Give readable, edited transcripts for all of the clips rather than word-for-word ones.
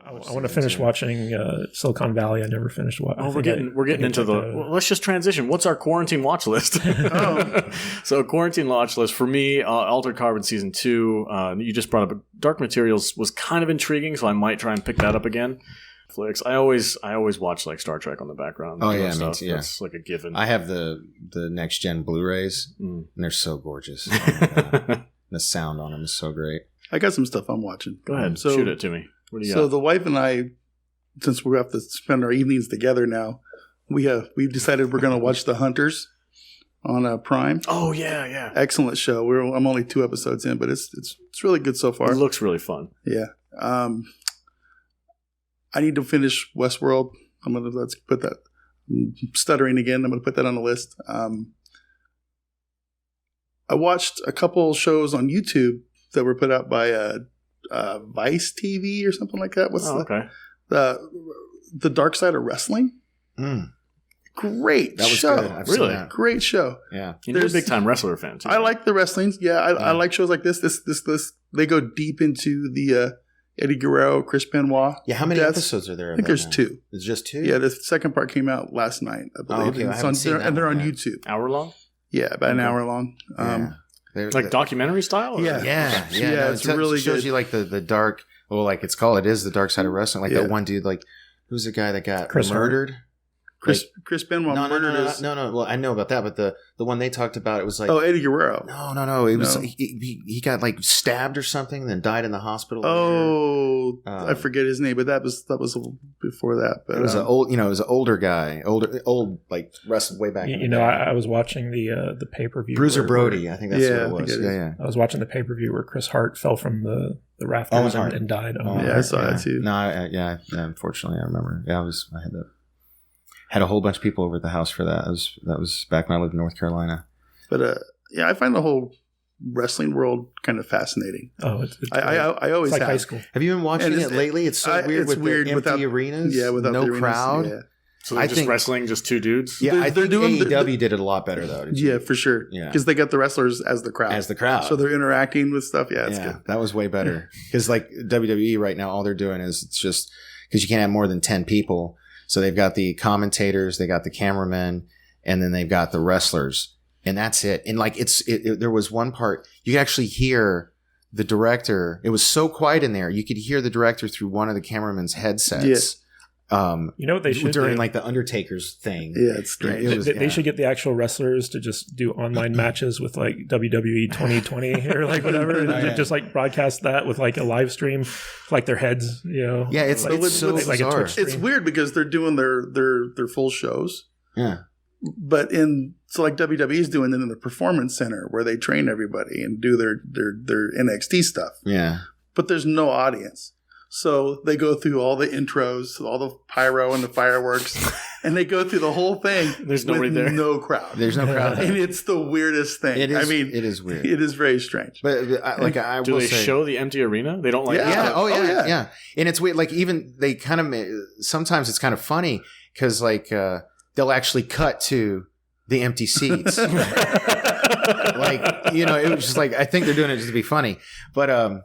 I want to finish watching Silicon Valley. I never finished watching. Oh, we're getting into the. Well, let's just transition. What's our quarantine watch list? So, quarantine watch list for me: Altered Carbon season 2. You just brought up Dark Materials was kind of intriguing, so I might try and pick that up again. Netflix. I always watch like Star Trek on the background. Oh yeah, me too. Yeah, that's like a given. I have the next gen Blu-rays, and they're so gorgeous. Oh, the sound on them is so great. I got some stuff I'm watching. Go ahead, shoot it to me. What do you got? So the wife and I, since we have to spend our evenings together now, we've decided we're going to watch The Hunters on Prime. Oh yeah. Excellent show. I'm only 2 episodes in, but it's really good so far. It looks really fun. Yeah. I need to finish Westworld. Let's put that. I'm stuttering again. I'm going to put that on the list. I watched a couple shows on YouTube that were put out by Vice TV or something like that. The Dark Side of Wrestling. Great that was show. Good. I've really seen that. Great show. Yeah, you're a big time wrestler fan too. I like the wrestling. Yeah, I like shows like this. This they go deep into the Eddie Guerrero, Chris Benoit. Yeah, how many episodes are there? I think there's 2. It's just 2. Yeah, the second part came out last night, I believe. Oh, okay. I haven't seen that and they're on yet. YouTube. Hour long? Yeah, about an hour long. Like documentary style? Or? Yeah. No, it's really shows good. you like the dark. Well, like it is the dark side of wrestling. Like that one dude, like who's the guy that got murdered? Chris Benoit murdered his... No. Well, I know about that, but the one they talked about, it was like... Oh, Eddie Guerrero. No. It was he got like stabbed or something, and then died in the hospital. Oh, I forget his name, but that was before that. But it was it was an older guy, old like wrestled way back. I was watching the pay-per-view. Bruiser Brody, I think that's what it was. Yeah. I was watching the pay-per-view where Chris Hart fell from the rafters and died. I saw that too. No, unfortunately, I remember. Yeah, I had a whole bunch of people over at the house for that. That was back when I lived in North Carolina. But I find the whole wrestling world kind of fascinating. Oh, I always like have. high school. Have you been watching it lately? It's so weird with the empty arenas. Yeah, without no the arenas, crowd. Yeah. So just wrestling, just 2 dudes? Yeah, I think AEW did it a lot better though. Yeah, for sure. Yeah, because they got the wrestlers as the crowd. So they're interacting with stuff. Yeah, it's good. That was way better. Because like WWE right now, all they're doing is it's just because you can't have more than 10 people. So they've got the commentators, they got the cameramen, and then they've got the wrestlers, and that's it. And like there was one part you could actually hear the director. It was so quiet in there, you could hear the director through one of the cameraman's headsets. Yeah. You know what they should during do? like the Undertaker's thing. Yeah, it's strange. They should get the actual wrestlers to just do online matches with like WWE 2020 or like whatever, and just like broadcast that with like a live stream, like their heads. Yeah, it's so like bizarre. a Twitch stream. It's weird because they're doing their full shows. Yeah. But like WWE's doing it in the Performance Center where they train everybody and do their NXT stuff. Yeah. But there's no audience. So they go through all the intros, all the pyro and the fireworks, and they go through the whole thing. There's nobody there. No crowd. There's no crowd. And it's the weirdest thing. It is weird. It is very strange. But I do will they say, show the empty arena? They don't like that. Yeah. Oh yeah. And it's weird. Like even they kind of sometimes it's kind of funny because like they'll actually cut to the empty seats. Like it was just like I think they're doing it just to be funny, but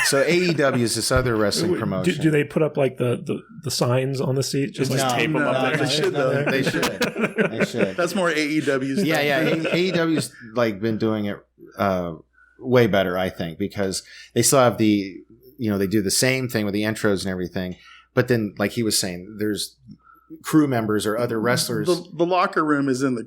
so AEW is this other wrestling promotion. Do they put up like the signs on the seat? Just like tape them up there? They should though. They should. That's more AEW's. Yeah. AEW's like been doing it way better, I think, because they still have they do the same thing with the intros and everything, but then like he was saying, there's crew members or other wrestlers. The locker room is in the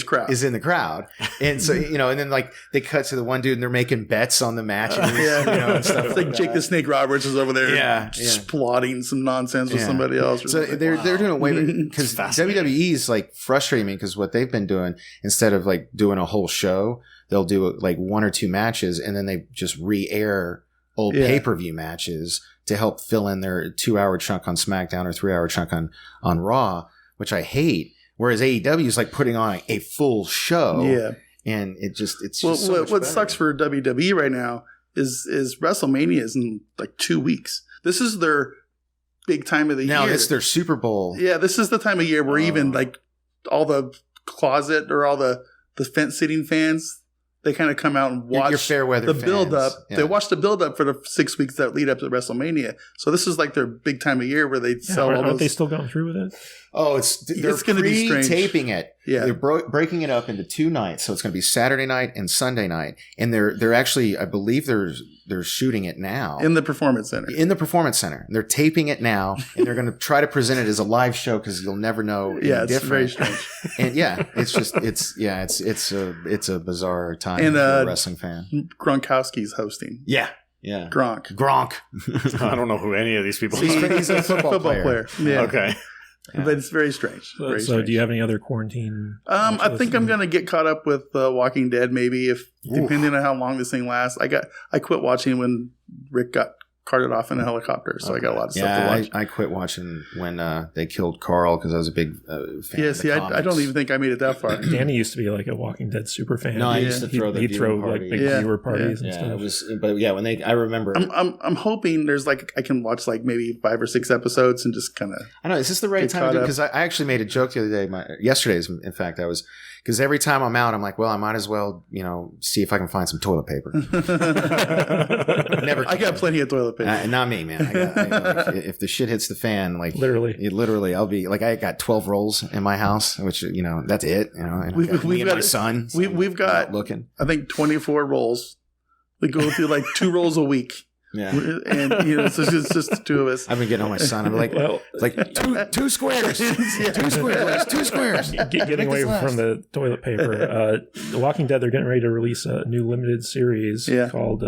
crowd. Is in the crowd, and so and then like they cut to the one dude and they're making bets on the match. And stuff it's like Jake the Snake Roberts is over there, plotting some nonsense with somebody else. So they're doing it way because WWE is like frustrating me because what they've been doing instead of like doing a whole show, they'll do like 1 or 2 matches and then they just re-air old pay-per-view matches to help fill in their 2-hour chunk on SmackDown or 3-hour chunk on Raw, which I hate. Whereas AEW is like putting on a full show. Yeah. And it's just so what sucks for WWE right now is WrestleMania is in like 2 weeks. This is their big time of the year. Now it's their Super Bowl. Yeah, this is the time of year where even like all the closet or all the fence sitting fans, they kind of come out and watch your fair weather the fans. build up. Yeah. They watch the build up for the 6 weeks that lead up to WrestleMania. So this is like their big time of year where they sell all aren't those. they still going through with it? Oh, they're going to be strange. Taping it. Yeah. They're breaking it up into 2 nights, so it's going to be Saturday night and Sunday night. And they're actually, I believe they're shooting it now in the Performance Center. In the Performance Center, they're taping it now, and they're going to try to present it as a live show because you'll never know. Yeah, it's different. very strange. And yeah, it's a bizarre time for a wrestling fan. Gronkowski's hosting. Yeah. Gronk. I don't know who any of these people are. He's a football player. Yeah. Okay. Yeah. But it's very strange. So do you have any other quarantine? I think I'm going to get caught up with Walking Dead, maybe, depending on how long this thing lasts. I quit watching when Rick got carted off in a helicopter, so I got a lot of stuff to watch. I quit watching when they killed Carl because I was a big fan. Yeah, see, I don't even think I made it that far. Danny used to be like a Walking Dead super fan. No, I used to throw he'd throw like big viewer parties and stuff. It was, but yeah, when I remember. I'm hoping there's I can watch maybe 5 or 6 episodes and just kind of. I know, is this the right time to do? Because I actually made a joke the other day. Yesterday's, in fact, because every time I'm out, I'm like, well, I might as well, see if I can find some toilet paper. Never. I got plenty of toilet paper. Not me, man. If the shit hits the fan, literally, I'll be I got 12 rolls in my house, which that's it. And we've got my son. So we've got looking. I think 24 rolls. We go through 2 rolls a week. Yeah, and so it's just the 2 of us. I've been getting on my son. I'm like, two squares, 2 squares, 2 squares. Getting away from the toilet paper. The Walking Dead, they're getting ready to release a new limited series called.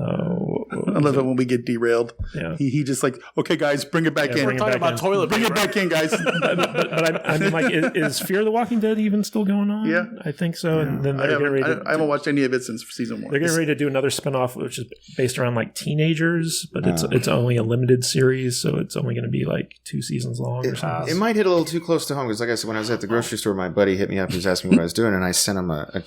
I love it when we get derailed. Yeah, he just okay, guys, bring it back in. We're talking about toilet paper. Bring it back in, guys. but I mean, is Fear the Walking Dead even still going on? Yeah, I think so. Yeah. And then I haven't watched any of it since season 1. They're getting ready to do another spinoff, which is based around teenagers, but it's only a limited series, so it's only going to be 2 seasons long or something. It might hit a little too close to home because, like I said, when I was at the grocery store, my buddy hit me up. He was asking me what I was doing, and I sent him a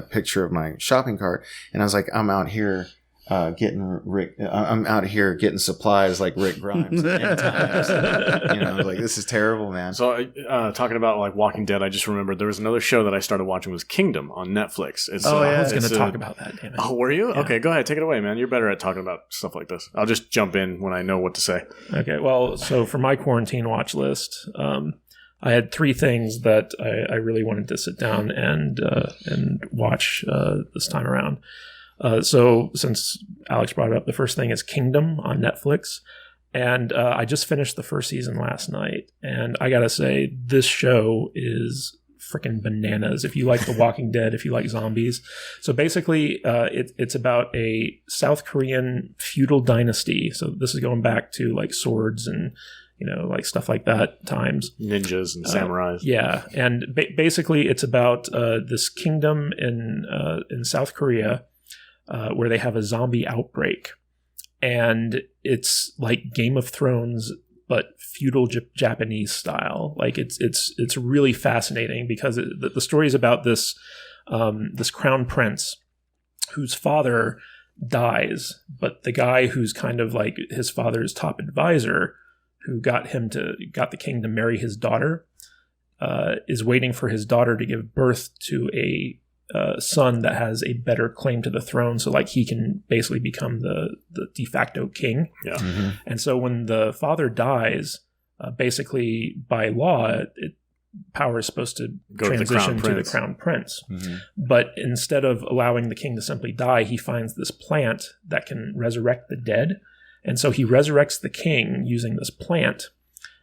picture of my shopping cart, and I was like, I'm out here. I'm out here getting supplies like Rick Grimes. I was like, this is terrible, man. So, talking about Walking Dead, I just remembered there was another show that I started watching was Kingdom on Netflix. I was going to talk about that. Damn it. Oh, were you? Yeah. Okay, go ahead, take it away, man. You're better at talking about stuff like this. I'll just jump in when I know what to say. Okay, well, so for my quarantine watch list, I had 3 things that I really wanted to sit down and watch this time around. So since Alex brought it up, the first thing is Kingdom on Netflix. And I just finished the first season last night. And I got to say, this show is freaking bananas if you like The Walking Dead, if you like zombies. So basically, it's about a South Korean feudal dynasty. So this is going back to swords and stuff like that times. Ninjas and samurais. Yeah. And basically, it's about this kingdom in South Korea. Where they have a zombie outbreak, and it's like Game of Thrones, but feudal Japanese style. It's really fascinating because the story is about this crown prince whose father dies, but the guy who's kind of his father's top advisor, who got the king to marry his daughter, is waiting for his daughter to give birth to a son that has a better claim to the throne, so he can basically become the de facto king. Yeah. Mm-hmm. And so when the father dies, basically by law, power is supposed to transition to the crown prince. Mm-hmm. But instead of allowing the king to simply die, he finds this plant that can resurrect the dead, and so he resurrects the king using this plant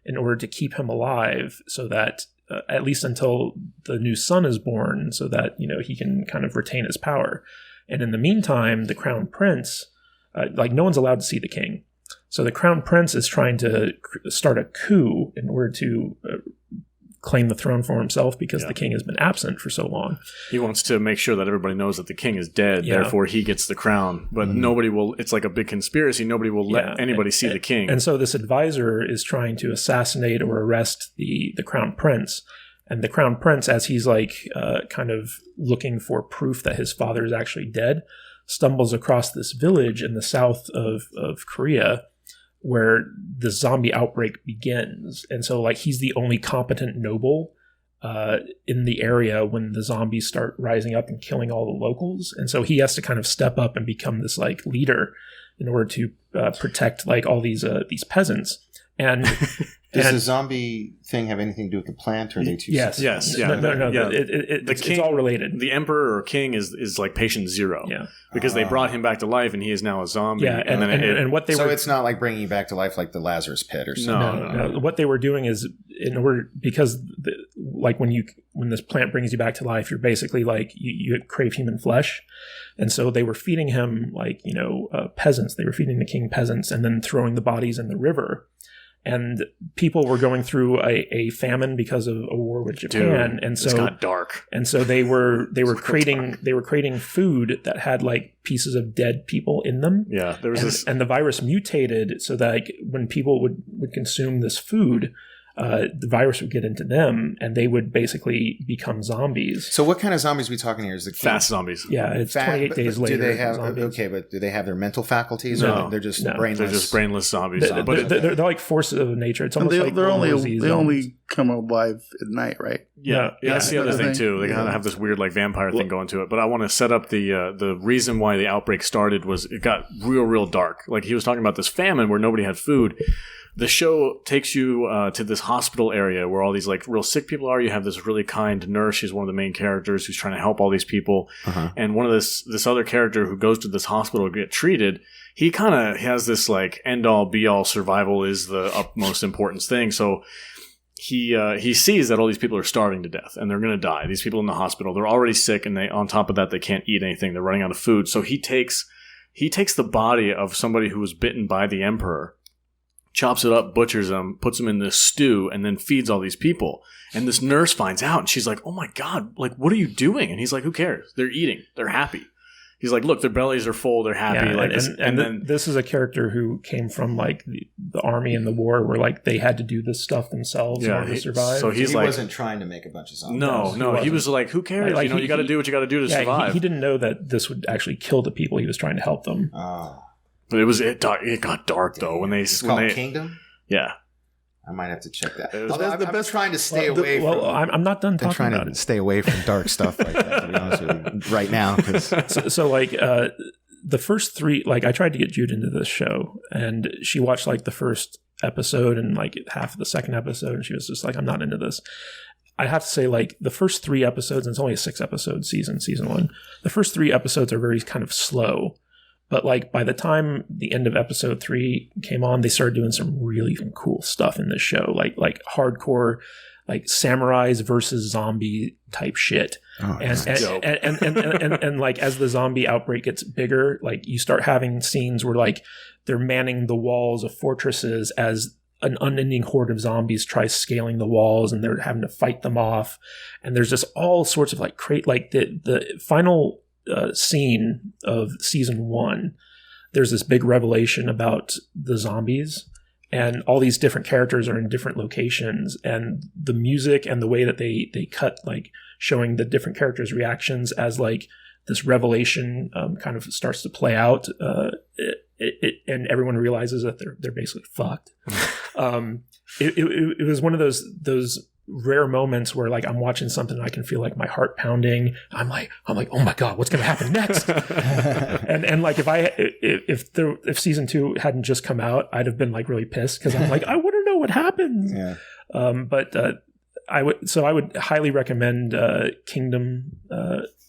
in order to keep him alive, so that at least until the new son is born, so that he can kind of retain his power. And in the meantime, the crown prince, no one's allowed to see the king, so the crown prince is trying to start a coup in order to claim the throne for himself because the king has been absent for so long. He wants to make sure that everybody knows that the king is dead, therefore he gets the crown. But nobody will, it's like a big conspiracy, nobody will let anybody see the king. And so this advisor is trying to assassinate or arrest the crown prince. And the crown prince, as he's kind of looking for proof that his father is actually dead, stumbles across this village in the south of Korea where the zombie outbreak begins. And so he's the only competent noble in the area when the zombies start rising up and killing all the locals. And so he has to kind of step up and become this like leader in order to protect like all these peasants. And does the zombie thing have anything to do with the plant, or are they two? Yes. Yeah. No. Yeah. It's all related. The emperor or king is like patient zero. Yeah. Because they brought him back to life, and he is now a zombie. Yeah, and what they so were, it's not like bringing you back to life like the Lazarus Pit or something. No. What they were doing is because when this plant brings you back to life, you're basically like you crave human flesh, and so they were feeding him like peasants. They were feeding the king peasants, and then throwing the bodies in the river. And people were going through a famine because of a war with Japan, and so it got dark. And so they were creating food that had like pieces of dead people in them. Yeah, there was and the virus mutated so that like, when people would consume this food, the virus would get into them, and they would basically become zombies. So, what kind of zombies are we talking here? Is the fast zombies? Yeah, it's 28 days later. Do they have zombies. But do they have their mental faculties? No, or they're just brainless. They're just brainless zombies. They're like forces of nature. It's almost like they only come alive at night, right? Yeah, that's the other thing too. They kind of have this weird like vampire thing going to it. But I want to set up the reason why the outbreak started was it got real dark. Like he was talking about this famine where nobody had food. The show takes you to this hospital area where all these like real sick people are. You have this really kind nurse. She's one of the main characters who's trying to help all these people. Uh-huh. And one of this other character who goes to this hospital to get treated, he kind of has this like end all be all survival is the utmost important thing. So he sees that all these people are starving to death and they're going to die. These people in the hospital, they're already sick, and they on top of that they can't eat anything. They're running out of food. So he takes the body of somebody who was bitten by the emperor, chops it up, butchers them, puts them in this stew, and then feeds all these people. And this nurse finds out, and she's like, "Oh my God, like, what are you doing?" And he's like, "Who cares? They're eating. They're happy." He's like, "Look, their bellies are full. They're happy." Yeah, then this is a character who came from like the army and the war, where like they had to do this stuff themselves in order to survive. So he wasn't trying to make a bunch of zombies. No, he was like, "Who cares? Like, you got to do what you got to do to survive." He didn't know that this would actually kill the people he was trying to help them. But it got dark though when they called Kingdom. Yeah. I might have to check that. I'm trying to stay away from... I'm not done talking about it. I'm trying to stay away from dark stuff like that, to be honest with you, right now. So the first three... Like, I tried to get Jude into this show, and she watched, like, the first episode and, like, half of the second episode, and she was just like, I'm not into this. I have to say, like, the first 3 episodes, and it's only a 6-episode season 1, the first 3 episodes are very kind of slow. But like by the time the end of episode 3 came on, they started doing some really cool stuff in this show, like hardcore, like samurais versus zombie type shit. Oh, and like as the zombie outbreak gets bigger, like you start having scenes where like they're manning the walls of fortresses as an unending horde of zombies tries scaling the walls, and they're having to fight them off. And there's just all sorts of like the final scene of season 1, there's this big revelation about the zombies, and all these different characters are in different locations, and the music and the way that they cut, like showing the different characters' reactions as like this revelation kind of starts to play out, and everyone realizes that they're basically fucked. It was one of those rare moments where like I'm watching something and I can feel like my heart pounding. I'm like, oh my God, what's going to happen next? and like if season 2 hadn't just come out, I'd have been like really pissed because I'm like, I want to know what happens. Yeah. But I would highly recommend Kingdom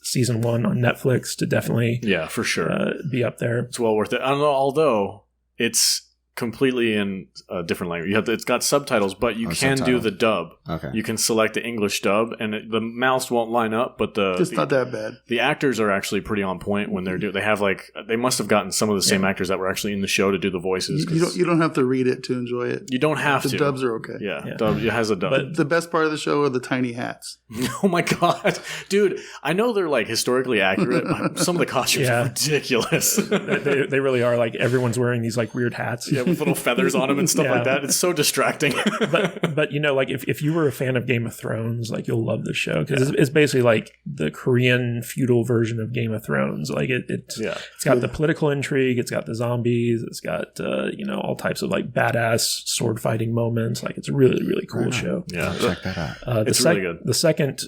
season 1 on Netflix to definitely for sure be up there. It's well worth it. I don't know, although it's completely in a different language. It's got subtitles, but you can do the dub. Okay. You can select the English dub, and the mouths won't line up, but it's not that bad. The actors are actually pretty on point when they're they have like, they must have gotten some of the same actors that were actually in the show to do the voices. You don't have to read it to enjoy it. You don't have to. The dubs are okay. Yeah. Dub, it has a dub. But the best part of the show are the tiny hats. Oh my God. Dude, I know they're like historically accurate, but some of the costumes are ridiculous. They really are. Like everyone's wearing these like weird hats. Yeah, with little feathers on them and stuff like that. It's so distracting. but like if you were a fan of Game of Thrones, like you'll love this show because it's basically like the Korean feudal version of Game of Thrones. Like it's got the political intrigue, it's got the zombies, it's got all types of like badass sword fighting moments. Like it's a really, really cool show. Yeah, check that out. It's really good. The second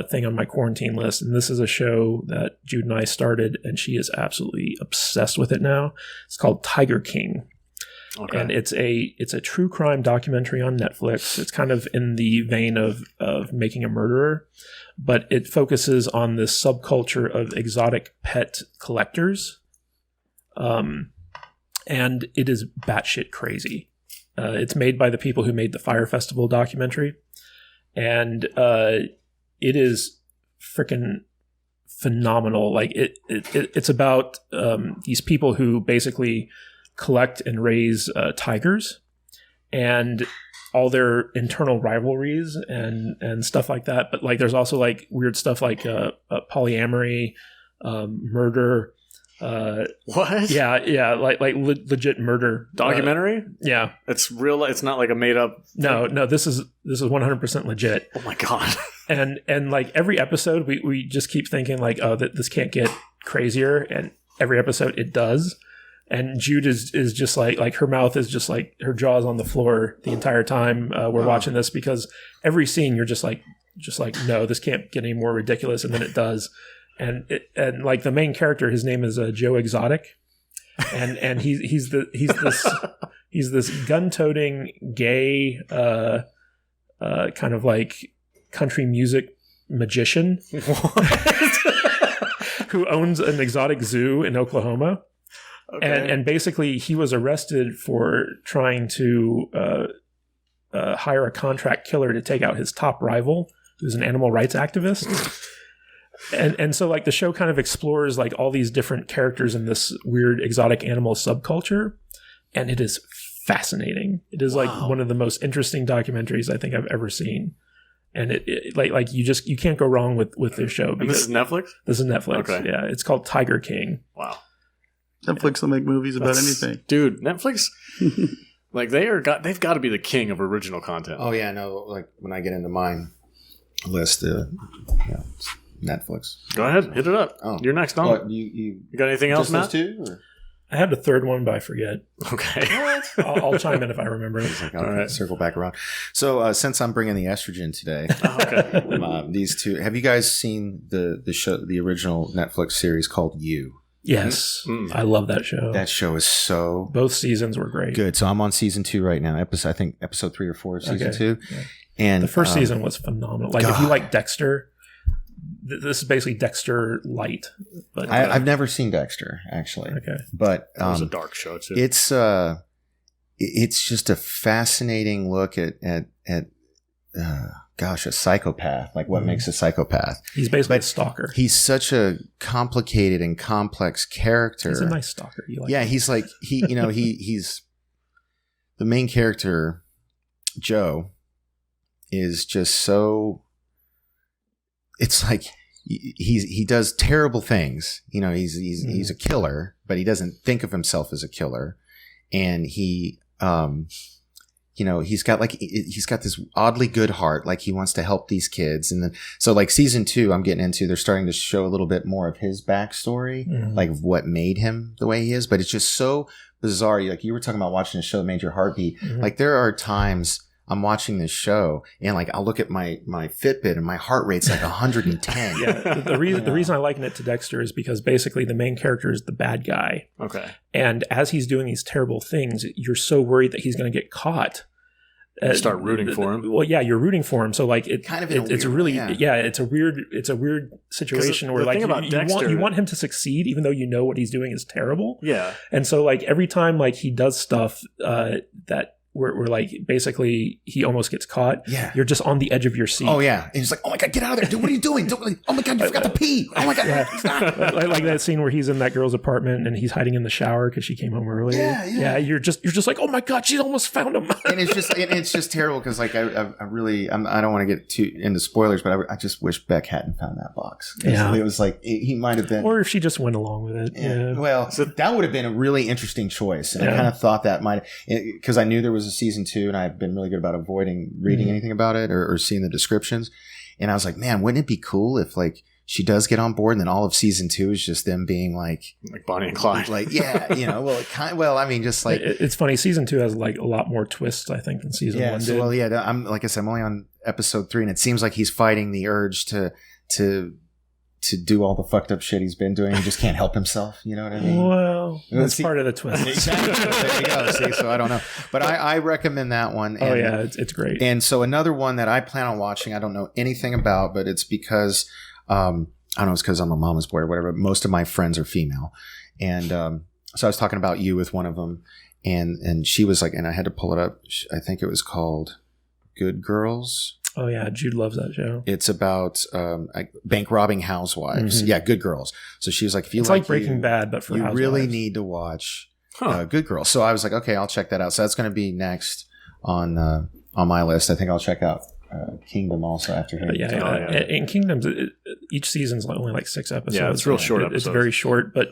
thing on my quarantine list, and this is a show that Jude and I started, and she is absolutely obsessed with it now. It's called Tiger King. Okay. And it's a true crime documentary on Netflix. It's kind of in the vein of Making a Murderer, but it focuses on this subculture of exotic pet collectors. And it is batshit crazy. It's made by the people who made the Fyre Festival documentary. And it is freaking phenomenal. Like it's about these people who basically collect and raise tigers and all their internal rivalries and stuff like that. But like there's also like weird stuff like polyamory, murder. What? Yeah, like legit murder documentary. Yeah, it's real. It's not like a made up. No. This is 100% legit. Oh my god! And like every episode, we just keep thinking like, oh, this can't get crazier, and every episode it does. And Jude is just like her mouth is just like her jaw's on the floor the entire time we're watching this because every scene you're just like no, this can't get any more ridiculous, and then it does. And like the main character, his name is Joe Exotic, and he's this gun-toting gay kind of like country music magician who owns an exotic zoo in Oklahoma. Okay. And basically he was arrested for trying to hire a contract killer to take out his top rival, who's an animal rights activist. And so like the show kind of explores like all these different characters in this weird exotic animal subculture, and it is fascinating. It is like one of the most interesting documentaries I think I've ever seen. And it like you can't go wrong with this show. And this is Netflix? This is Netflix. Okay. Yeah, it's called Tiger King. Wow. Netflix will make movies about anything. Dude, Netflix like they've got to be the king of original content. Oh yeah, no, like when I get into mine list Netflix. Go ahead, hit it up. Oh. You're next on. What, you got anything else, Matt? Two, or? I had the third one, but I forget. Okay. I'll chime in if I remember it. All right. Circle back around. So since I'm bringing the estrogen today, these two. Have you guys seen the show, the original Netflix series called You? Yes, I love that show. That show is so. Both seasons were great. Good. So I'm on season 2 right now. I think episode 3 or 4 of season 2. Yeah. And the first season was phenomenal. Like if you like Dexter. This is basically Dexter light. But I've never seen Dexter actually. Okay, but it was a dark show too. It's just a fascinating look at a psychopath. Like what makes a psychopath? He's basically a stalker. He's such a complicated and complex character. He's a nice stalker. He's like he's the main character. Joe is just so. It's like he does terrible things. He's a killer, but he doesn't think of himself as a killer. And he, he's got this oddly good heart. Like he wants to help these kids. And then, so like season 2, I'm getting into, they're starting to show a little bit more of his backstory, like what made him the way he is. But it's just so bizarre. Like you were talking about watching a show that made your heart beat. Like there are times I'm watching this show and like I'll look at my Fitbit and my heart rate's like 110. Yeah, the reason I liken it to Dexter is because basically the main character is the bad guy. Okay. And as he's doing these terrible things, you're so worried that he's going to get caught. You start rooting for him. Well, yeah, you're rooting for him. So like it kind of it's a really it's a weird situation where like you want him to succeed even though you know what he's doing is terrible. Yeah. And so like every time like he does stuff that where like basically he almost gets caught. Yeah. You're just on the edge of your seat. Oh yeah. And he's like, oh my God, get out of there, dude. What are you doing? Oh my God, you forgot to pee. Oh my God. Yeah. like that scene where he's in that girl's apartment and he's hiding in the shower because she came home early. Yeah. You're just like, oh my God, she almost found him. And it's just terrible because like I don't want to get too into spoilers, but I just wish Beck hadn't found that box. Yeah. It was like he might have been, or if she just went along with it. Yeah. Well, so that would have been a really interesting choice, and I kind of thought that might, because I knew there was a season 2, and I've been really good about avoiding reading anything about it or seeing the descriptions. And I was like, man, wouldn't it be cool if like she does get on board, and then all of season 2 is just them being like Bonnie and Clyde. Like, yeah, I mean, just like it's funny. Season 2 has like a lot more twists, I think, than season 1 did. Well, yeah, I'm like I said, I'm only on episode 3, and it seems like he's fighting the urge to do all the fucked up shit he's been doing. He just can't help himself. You know what I mean? Well, that's part of the twist. Exactly. There you go. See, so I don't know, but I recommend that one. And, it's great. And so another one that I plan on watching, I don't know anything about, but it's because I don't know, it's because I'm a mama's boy or whatever. But most of my friends are female, and so I was talking about You with one of them, and she was like, and I had to pull it up. I think it was called Good Girls. Oh yeah, Jude loves that show. It's about bank robbing housewives. Mm-hmm. Yeah, Good Girls. So she was like, if you it's like Breaking Bad, but for you housewives. Really need to watch Good Girls. So I was like, okay, I'll check that out. So that's going to be next on my list. I think I'll check out Kingdom also after hearing. In Kingdoms, each season's only like 6 episodes. Yeah, it's real short episodes. It's very short, but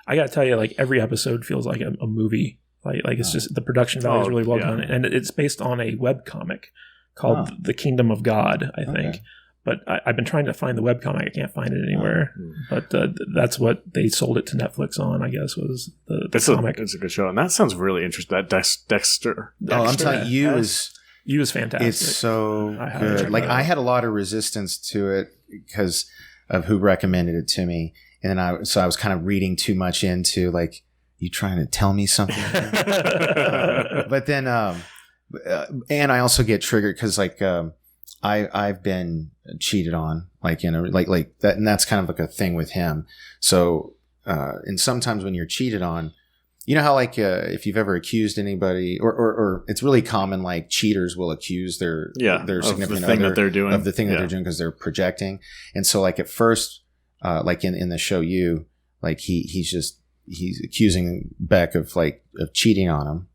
I got to tell you, like every episode feels like a movie. Like it's just the production value is really well done, and it's based on a webcomic called The Kingdom of God, I think. Okay. But I've been trying to find the webcomic. I can't find it anywhere. But that's what they sold it to Netflix on, I guess, was the comic. It's a good show. And that sounds really interesting. That Dexter. Oh, I'm telling you, You is fantastic. It's so good. Like I had a lot of resistance to it because of who recommended it to me. And I was kind of reading too much into like, you trying to tell me something? But then... and I also get triggered because like I've been cheated on, like like that, and that's kind of like a thing with him. So and sometimes when you're cheated on, you know how like if you've ever accused anybody, or it's really common, like cheaters will accuse their significant other that they're doing of the thing that they're doing because they're projecting. And so like at first, like in the show You, like he's accusing Beck of cheating on him,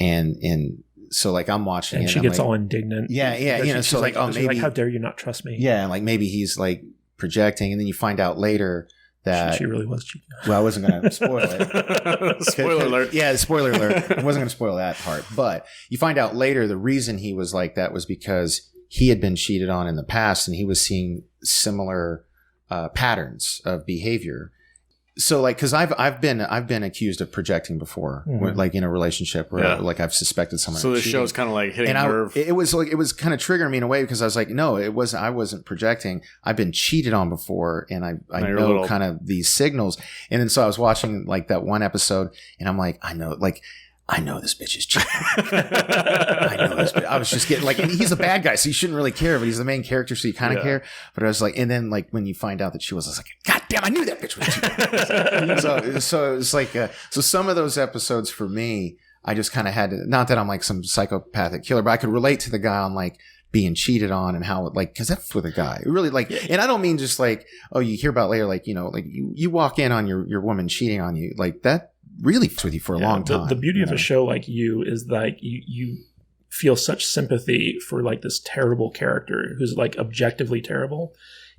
and so like I'm watching and it, she gets all indignant. Yeah. You know, so like, oh, maybe how dare you not trust me? Yeah, and like maybe he's like projecting, and then you find out later that she really was cheating. Well, I wasn't going to spoil it. Spoiler alert. Yeah, spoiler alert. I wasn't going to spoil that part, but you find out later the reason he was like that was because he had been cheated on in the past, and he was seeing similar patterns of behavior. So like, cause I've been accused of projecting before, like in a relationship where like I've suspected someone. So the show's kind of like hitting a nerve. It was kind of triggering me in a way because I was like, no, I wasn't projecting. I've been cheated on before, and I know kind of these signals. And then so I was watching like that one episode, and I'm like, I know this bitch is cheating. I know this bitch. I was just getting like, and he's a bad guy, so you shouldn't really care, but he's the main character, so you kind of care. But I was like, and then like when you find out that she was, I was like, God damn, I knew that bitch was cheating. So it was like, so some of those episodes for me, I just kind of had to, not that I'm like some psychopathic killer, but I could relate to the guy on like being cheated on and how like, cause that's with a guy. It really like, and I don't mean just like, oh, you hear about later, like, you know, like you walk in on your woman cheating on you, like that really f***s with you for a long time. The beauty of a show like You is like you feel such sympathy for like this terrible character who's like objectively terrible,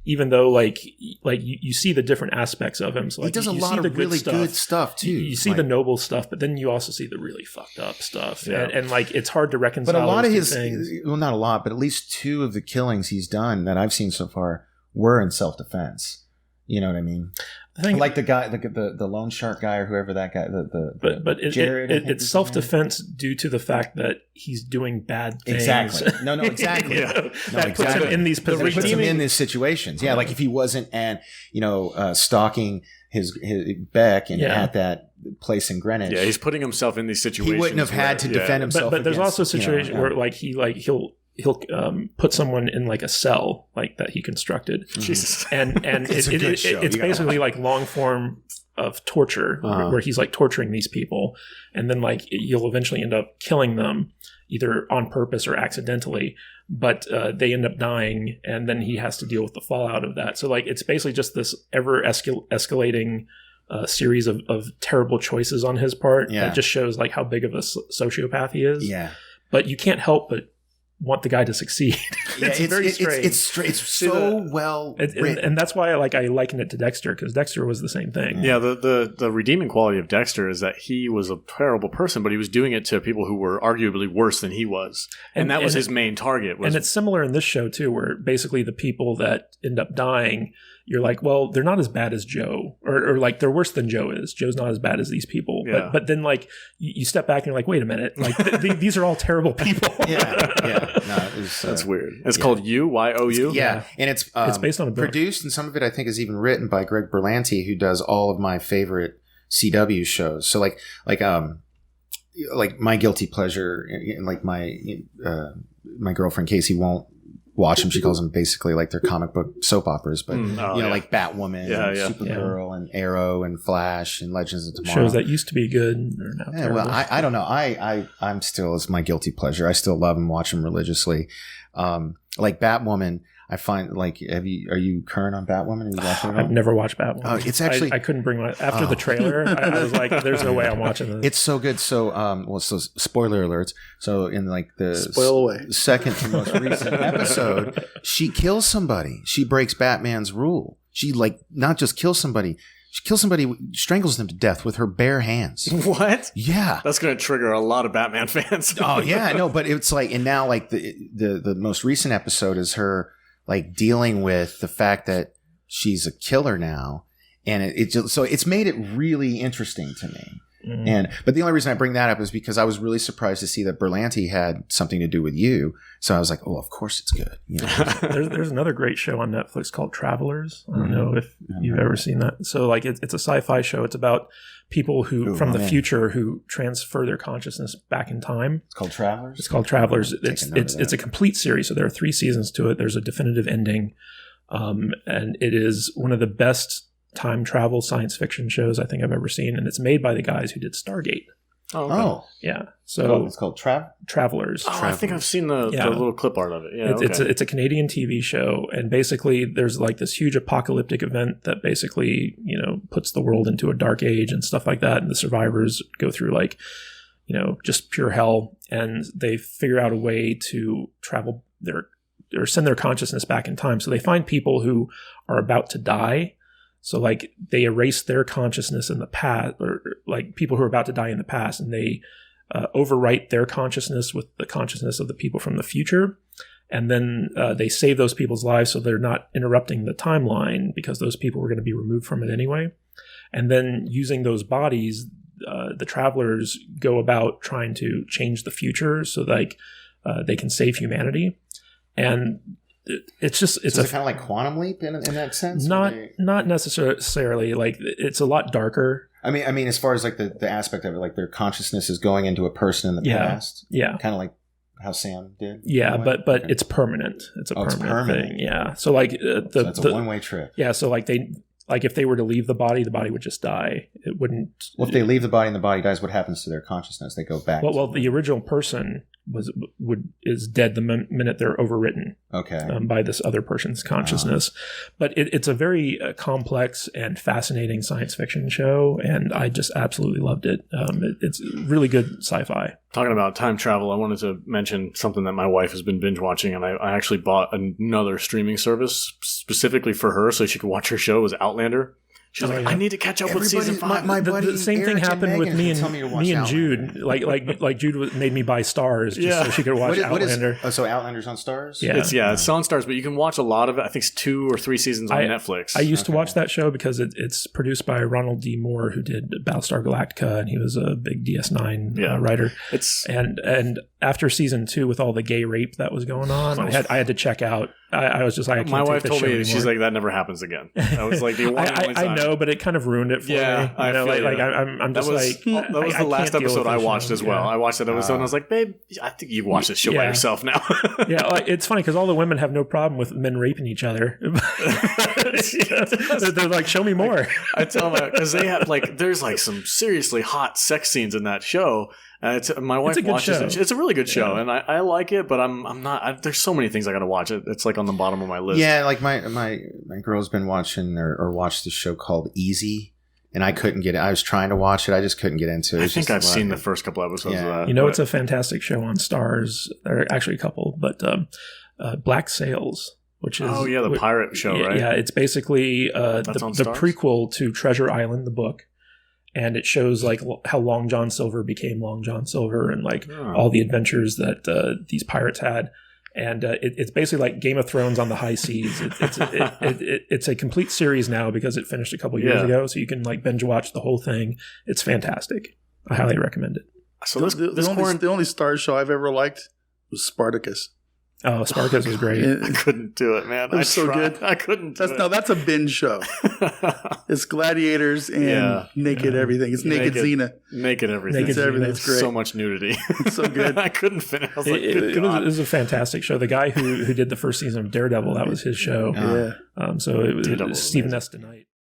even though like you see the different aspects of him. So like, he does a lot of really good stuff too. You see the noble stuff, but then you also see the really fucked up stuff, and like it's hard to reconcile. But a lot of his things. Well, not a lot, but at least 2 of the killings he's done that I've seen so far were in self-defense. You know what I mean? Like the guy, the loan shark guy, or whoever that guy, but Jared, it's self-defense due to the fact that he's doing bad things. Exactly. No, exactly. That puts him in these positions. Puts him in these situations. Yeah, like if he wasn't stalking his Beck and at that place in Greenwich. Yeah, he's putting himself in these situations. He wouldn't have had to defend himself. But there's also a situation where like he'll put someone in like a cell like that he constructed. Jesus. And it's basically like long form of torture, where he's like torturing these people, and then like you'll eventually end up killing them either on purpose or accidentally, but they end up dying, and then he has to deal with the fallout of that. So like it's basically just this ever escalating series of terrible choices on his part that just shows like how big of a sociopath he is. Yeah, but you can't help but want the guy to succeed. It's very strange. It's so well written. And that's why I liken it to Dexter, because Dexter was the same thing. Yeah, the redeeming quality of Dexter is that he was a terrible person, but he was doing it to people who were arguably worse than he was. And that was his main target. And it's similar in this show, too, where basically the people that end up dying, you're like, well, they're not as bad as Joe, or like they're worse than Joe is. Joe's not as bad as these people. Yeah. But then like you step back and you're like, wait a minute, like these are all terrible people. Yeah. No, that's weird. It's called You. Yeah, and it's based on a book. Produced, and some of it I think is even written by Greg Berlanti, who does all of my favorite CW shows. So like My Guilty Pleasure, like my girlfriend Casey won't watch them. She calls them basically like their comic book soap operas, but like Batwoman, and Supergirl, and Arrow, and Flash, and Legends of Tomorrow. Shows that used to be good are now terrible. Well, I don't know. I'm still, it's my guilty pleasure. I still love and watch them religiously. Like Batwoman, I find like, are you current on Batwoman? Have you watched it at all? I've never watched Batwoman. Oh, it's actually, I couldn't bring after the trailer. I was like, there's no way I'm watching this. It's so good. So, so spoiler alerts. So in like the spoil away second to most recent episode, she kills somebody. She breaks Batman's rule. She like not just kills somebody. She kills somebody, strangles them to death with her bare hands. What? Yeah. That's going to trigger a lot of Batman fans. Oh yeah, no, but it's like, and now like the most recent episode is her like dealing with the fact that she's a killer now, and it just, so it's made it really interesting to me. But the only reason I bring that up is because I was really surprised to see that Berlanti had something to do with You. So I was like, oh, of course it's good. You know? There's another great show on Netflix called Travelers. I don't know if you've ever seen that. So like it's a sci-fi show. It's about people who from the future who transfer their consciousness back in time. It's called Travelers? It's called Travelers. It's a complete series. So there are 3 seasons to it. There's a definitive ending. And it is one of the best time travel science fiction shows I think I've ever seen, and it's made by the guys who did Stargate. Oh, yeah. So it's called Travelers. I think I've seen the little clip art of it. Yeah, it's a Canadian TV show, and basically there's like this huge apocalyptic event that basically puts the world into a dark age and stuff like that, and the survivors go through like just pure hell, and they figure out a way to travel or send their consciousness back in time. So they find people who are about to die. So like they erase their consciousness in the past, or like people who are about to die in the past, and they overwrite their consciousness with the consciousness of the people from the future. And then they save those people's lives so they're not interrupting the timeline, because those people were going to be removed from it anyway. And then using those bodies, the travelers go about trying to change the future so like they can save humanity. And it's just it's kind of like Quantum Leap in that sense. Not necessarily. Like it's a lot darker. I mean, as far as like the aspect of it, like their consciousness is going into a person in the past. Yeah, kind of like how Sam did. Yeah, but it's permanent. It's a permanent thing. Yeah, so like so it's a one-way trip. Yeah, so like if they were to leave the body would just die. It wouldn't. Well, if they leave the body and the body dies, what happens to their consciousness? They go back. Well, the original person is dead the minute they're overwritten. Okay. By this other person's consciousness. But it's a very complex and fascinating science fiction show, and I just absolutely loved it. It's really good sci-fi. Talking about time travel, I wanted to mention something that my wife has been binge watching, and I actually bought another streaming service specifically for her so she could watch her show. It was Outlander. She's like, I need to catch up with season 5. My buddy, the same thing happened with me and Jude. Like Jude made me buy Stars just so she could watch Outlander. So Outlander's on Stars? Yeah. It's on Stars, but you can watch a lot of it. I think it's 2 or 3 seasons on Netflix. I used to watch that show because it's produced by Ronald D. Moore, who did Battlestar Galactica, and he was a big DS9 writer. And after season 2, with all the gay rape that was going on, I had to check out. I was just like, I can't my take wife this told show me anymore. she's like, that never happens again. I was like, the one I know, but it kind of ruined it for me. I feel I'm just that was the last episode I watched as well. I watched that episode and I was like, babe, I think you watch this show by yourself now. It's funny because all the women have no problem with men raping each other. They're like, show me more. I tell them because they have there's some seriously hot sex scenes in that show. My wife watches it. It's a really good show, and I like it. But I'm not. There's so many things I got to watch. It's on the bottom of my list. Yeah, my girl's been watching or watched this show called Easy, and I couldn't get it. I was trying to watch it. I just couldn't get into it. I think I've seen the first couple episodes of that. It's a fantastic show on Stars. There are actually a couple, but Black Sails. Which is the pirate show, right? Yeah, it's basically the prequel to Treasure Island, the book. And it shows how Long John Silver became Long John Silver and all the adventures that these pirates had. And it's basically like Game of Thrones on the high seas. It's a complete series now because it finished a couple years ago. So you can binge watch the whole thing. It's fantastic. I highly recommend it. So the only Stars show I've ever liked was Spartacus. Oh, Spartacus was great. I couldn't do it, man. It was so good. I couldn't do it. No, that's a binge show. It's gladiators and naked everything. It's naked Xena. Naked everything. Naked everything. It's great. So much nudity. So good. I couldn't finish. I was it was a fantastic show. The guy who did the first season of Daredevil, that was his show. Yeah. So it was Stephen S. DeKnight.